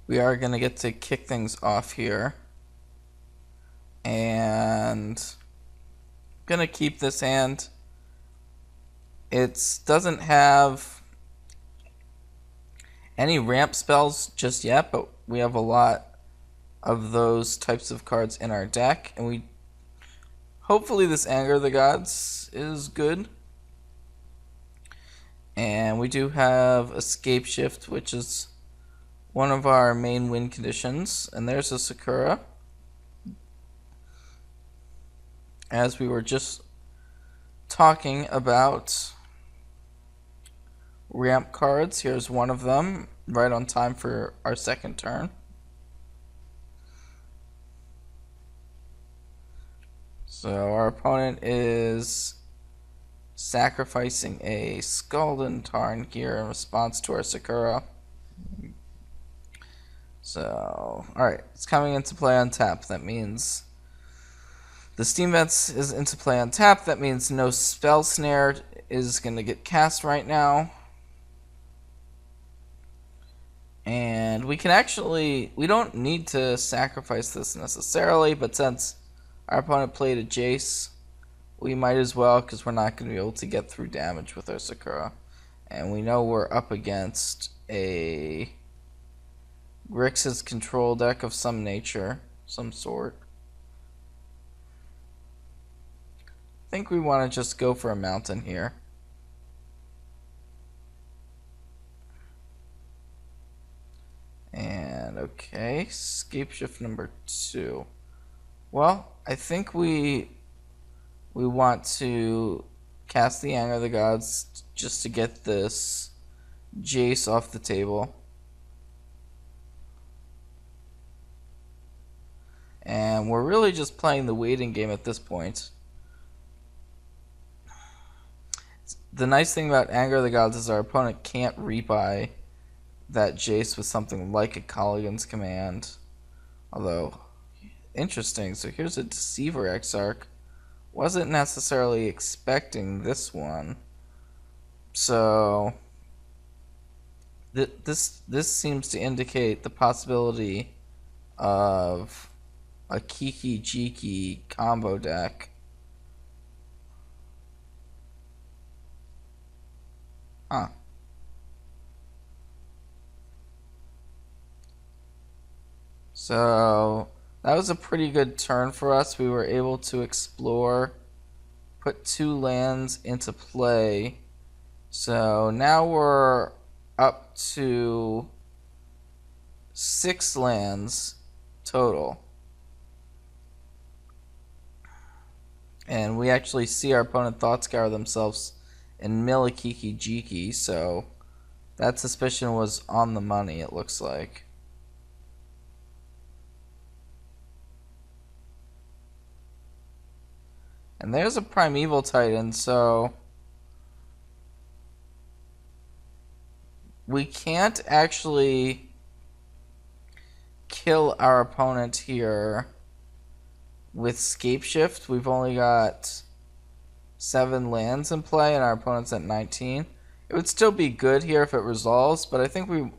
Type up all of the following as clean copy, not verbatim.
we are going to get to kick things off here. And going to keep this hand. It doesn't have any ramp spells just yet, but we have a lot of those types of cards in our deck, and we hopefully this Anger of the Gods is good. And we do have a Scapeshift, which is one of our main win conditions, and there's a Sakura. As we were just talking about ramp cards, here's one of them, right on time for our second turn. So our opponent is sacrificing a Scalded Tarn here in response to our Sakura. So, alright, it's coming into play on tap. That means the Steam Vents is into play on tap. That means no Spell Snare is going to get cast right now. And we can actually, we don't need to sacrifice this necessarily, but since our opponent played a Jace, we might as well, because we're not going to be able to get through damage with our Sakura. And we know we're up against a Grixis control deck of some nature, some sort. I think we want to just go for a mountain here. And okay, Scapeshift number 2. Well, I think we want to cast the Anger of the Gods just to get this Jace off the table. And we're really just playing the waiting game at this point. The nice thing about Anger of the Gods is our opponent can't rebuy that Jace with something like a Colligan's Command. Although, interesting. So here's a Deceiver Exarch. Wasn't necessarily expecting this one. So this seems to indicate the possibility of a Kiki combo deck. Huh. So that was a pretty good turn for us. We were able to explore, put 2 lands into play. So now we're up to 6 lands total. And we actually see our opponent Thought Scour themselves and mill a Kiki, so that suspicion was on the money, it looks like. And there's a Primeval Titan, so we can't actually kill our opponent here with Scapeshift. We've only got 7 lands in play, and our opponent's at 19. It would still be good here if it resolves, but I think we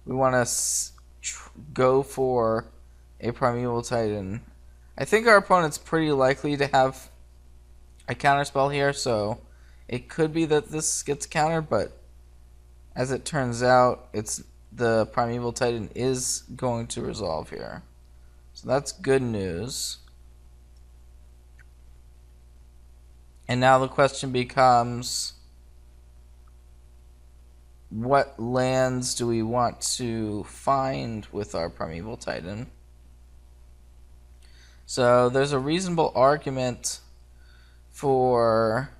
want to go for a Primeval Titan. I think our opponent's pretty likely to have a counterspell here, so it could be that this gets countered, but as it turns out, it's the Primeval Titan is going to resolve here. So that's good news. And now the question becomes, what lands do we want to find with our Primeval Titan? So there's a reasonable argument for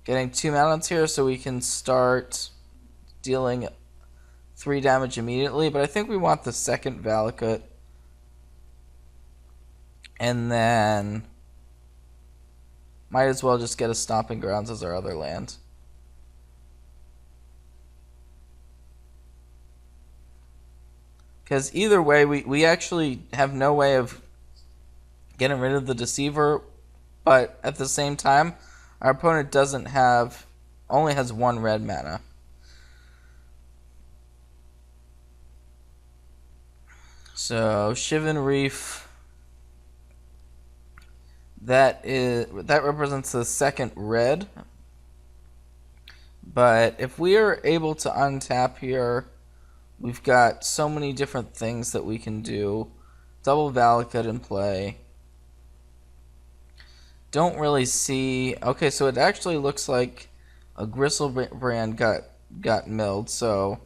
getting 2 mountains here so we can start dealing 3 damage immediately, but I think we want the second Valakut, and then might as well just get a Stomping Grounds as our other land. Because either way, we actually have no way of getting rid of the Deceiver, but at the same time, our opponent only has 1 red mana. So Shivan Reef, that represents the second red. But if we are able to untap here, we've got so many different things that we can do. Double Valakut in play. Don't really see... Okay, so it actually looks like a Gristlebrand got milled, so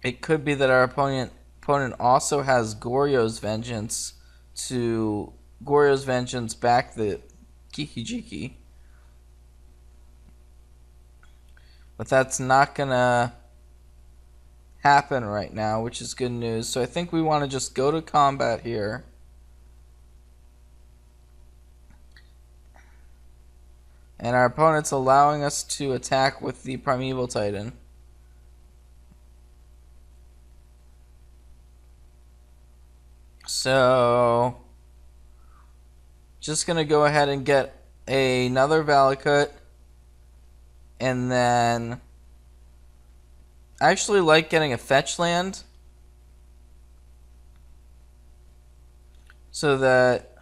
it could be that our opponent also has Goryo's Vengeance to Goryo's Vengeance back the Kiki. But that's not gonna happen right now, which is good news. So I think we want to just go to combat here. And our opponent's allowing us to attack with the Primeval Titan. So, just going to go ahead and get another Valakut. And then, I actually like getting a fetch land, so that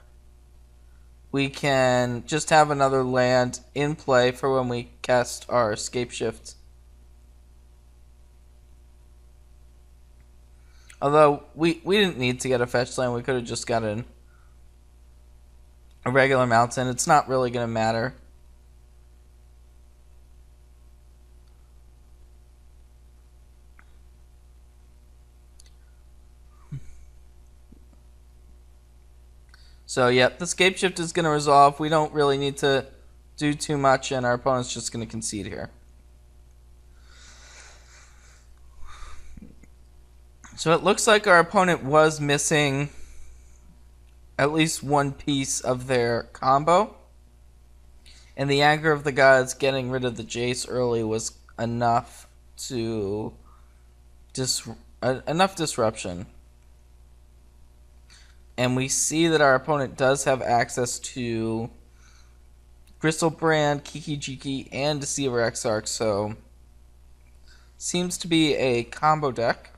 we can just have another land in play for when we cast our Scapeshift. Although, we didn't need to get a fetch land. We could have just gotten a regular mountain. It's not really going to matter. So, yep, the Scapeshift is going to resolve. We don't really need to do too much, and our opponent's just going to concede here. So it looks like our opponent was missing at least one piece of their combo. And the Anger of the Gods getting rid of the Jace early was enough to... enough disruption. And we see that our opponent does have access to Gristlebrand, Kiki, and Deceiver Exarch, so seems to be a combo deck.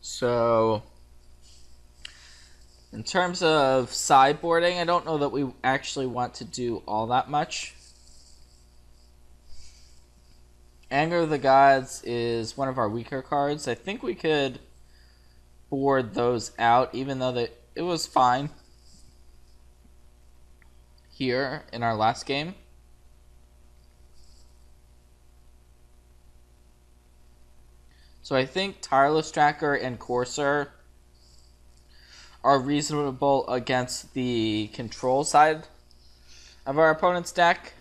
So, in terms of sideboarding, I don't know that we actually want to do all that much. Anger of the Gods is one of our weaker cards. I think we could board those out, even though it was fine here in our last game. So I think Tireless Tracker and Courser are reasonable against the control side of our opponent's deck.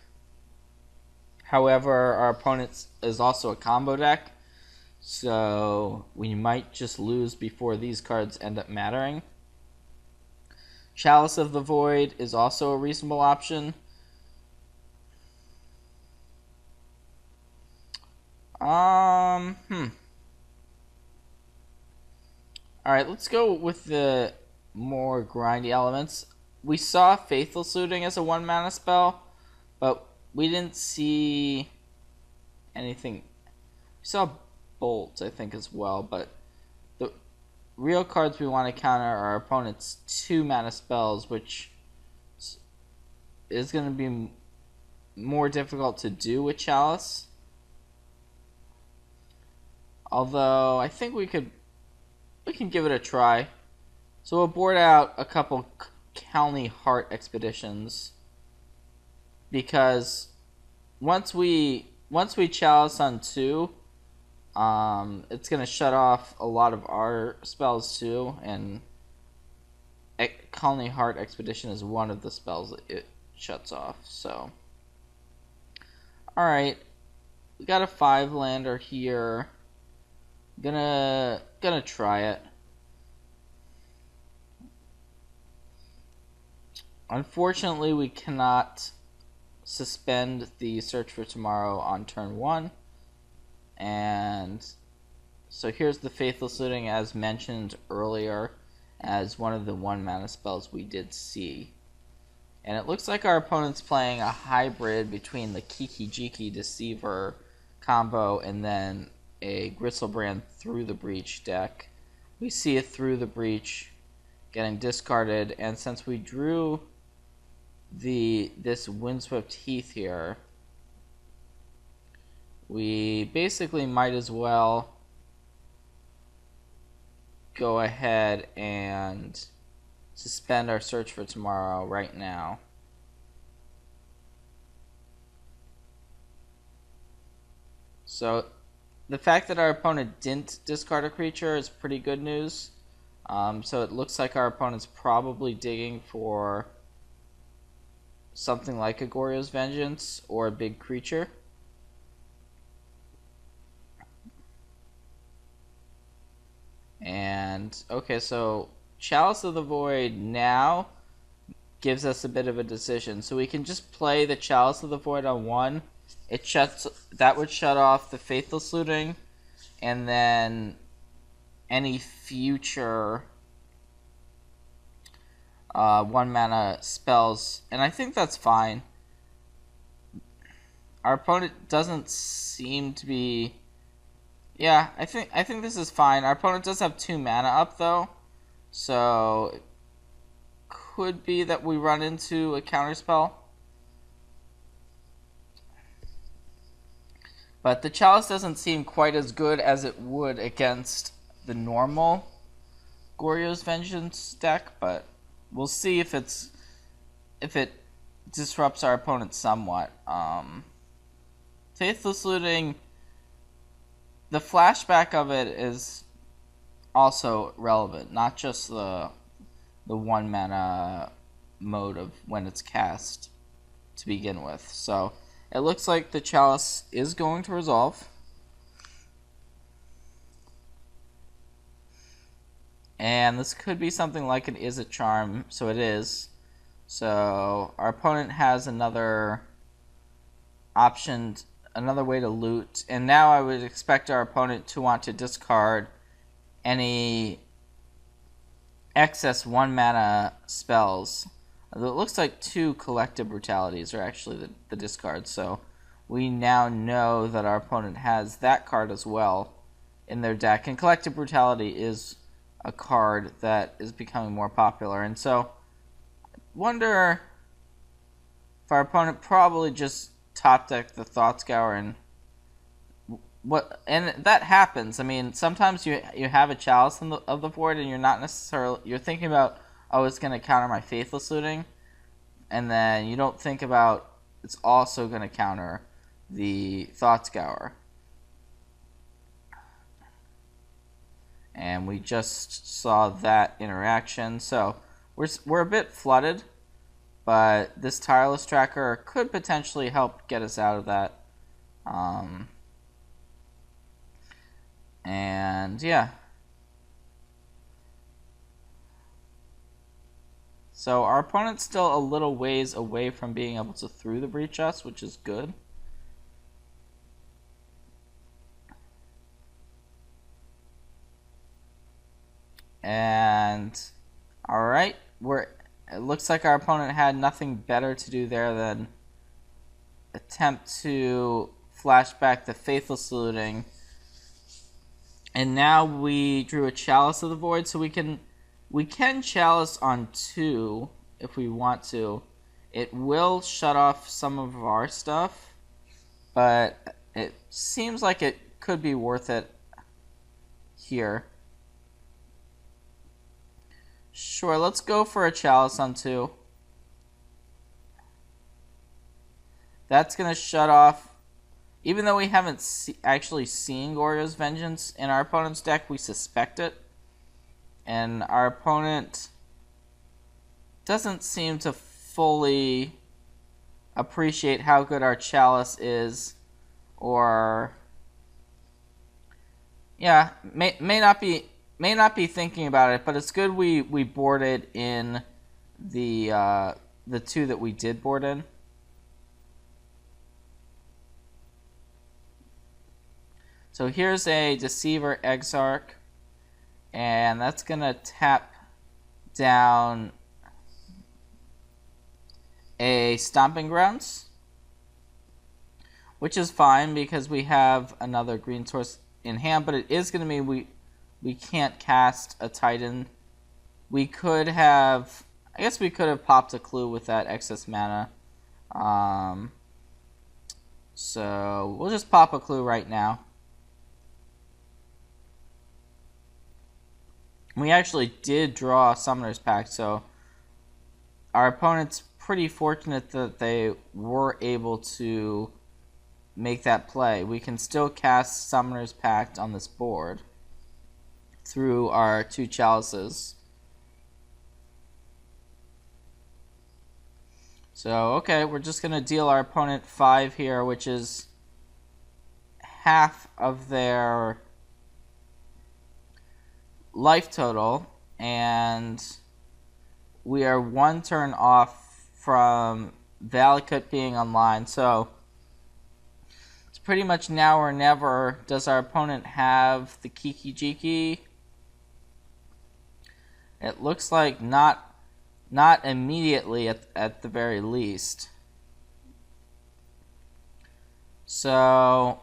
However, our opponent is also a combo deck, so we might just lose before these cards end up mattering. Chalice of the Void is also a reasonable option. Alright, let's go with the more grindy elements. We saw Faithless Looting as a 1-mana spell, but we didn't see anything. We saw Bolt, I think, as well, but the real cards we want to counter are our opponent's 2-mana spells, which is going to be more difficult to do with Chalice. Although, I think we can give it a try. So we'll board out a couple Calney Heart Expeditions, because once we Chalice on 2, it's going to shut off a lot of our spells too, and Calney Heart Expedition is one of the spells that it shuts off. So, alright, we got a 5-lander here. Gonna try it. Unfortunately, we cannot suspend the Search for Tomorrow on turn 1. And so here's the Faithless Looting, as mentioned earlier, as one of the 1-mana spells we did see. And it looks like our opponent's playing a hybrid between the Kiki Deceiver combo and then a Gristlebrand Through the Breach deck. We see it Through the Breach getting discarded, and since we drew this Windswept Heath here, we basically might as well go ahead and suspend our search for tomorrow right now. So the fact that our opponent didn't discard a creature is pretty good news. So it looks like our opponent's probably digging for something like a Goryo's Vengeance or a big creature. And okay, so Chalice of the Void now gives us a bit of a decision. So we can just play the Chalice of the Void on one. That would shut off the Faithless Looting, and then any future 1-mana spells, and I think that's fine. Our opponent doesn't seem to be. Yeah, I think this is fine. Our opponent does have 2 mana up though, so it could be that we run into a counterspell. But the Chalice doesn't seem quite as good as it would against the normal Goryo's Vengeance deck, but we'll see if it disrupts our opponent somewhat. Faithless Looting, the flashback of it is also relevant, not just the 1-mana mode of when it's cast to begin with. So it looks like the Chalice is going to resolve. And this could be something like an Is It Charm, so it is. So our opponent has another option, another way to loot. And now I would expect our opponent to want to discard any excess 1-mana spells. It looks like 2 Collective Brutalities are actually the discard, so we now know that our opponent has that card as well in their deck. And Collective Brutality is a card that is becoming more popular, and so I wonder if our opponent probably just top decked the Thought Scour and that happens. I mean, sometimes you have a Chalice of the Void and you're not necessarily, you're thinking about, oh, it's going to counter my Faithless Looting, and then you don't think about it's also going to counter the Thought Scour. And we just saw that interaction, so we're a bit flooded, but this Tireless Tracker could potentially help get us out of that. And yeah. So our opponent's still a little ways away from being able to Through the Breach us, which is good. And alright, it looks like our opponent had nothing better to do there than attempt to flash back the Faithless Looting. And now we drew a Chalice of the Void, so we can Chalice on 2 if we want to. It will shut off some of our stuff, but it seems like it could be worth it here. Sure, let's go for a Chalice on 2. That's going to shut off, even though we haven't actually seen Goryo's Vengeance in our opponent's deck, we suspect it. And our opponent doesn't seem to fully appreciate how good our Chalice is, or yeah, may not be thinking about it, but it's good we boarded in the 2 that we did board in. So here's a Deceiver Exarch, and that's gonna tap down a Stomping Grounds. which is fine because we have another green source in hand, but it is going to mean we can't cast a Titan. We could have, I guess we could have popped a Clue with that excess mana. So we'll just pop a Clue right now. We actually did draw Summoner's Pact, so our opponent's pretty fortunate that they were able to make that play. We can still cast Summoner's Pact on this board through our 2 Chalices. So, okay, we're just going to deal our opponent 5 here, which is half of their life total, and we are 1 turn off from Valakut being online. So it's pretty much now or never. Does our opponent have the Kiki? It looks like not immediately at the very least. So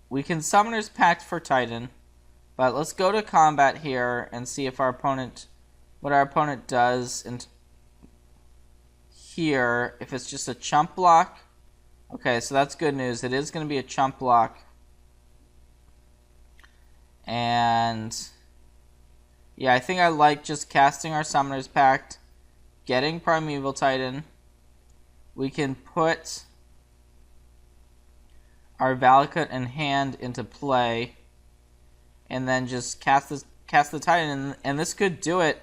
we can Summoner's Pact for Titan. But let's go to combat here and see if what our opponent does here, if it's just a chump block. Okay, so that's good news. It is going to be a chump block. And yeah, I think I like just casting our Summoner's Pact, getting Primeval Titan. We can put our Valakut in hand into play, and then just cast the Titan, and this could do it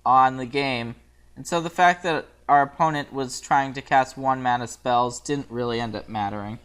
on the game. And so the fact that our opponent was trying to cast 1 mana spells didn't really end up mattering.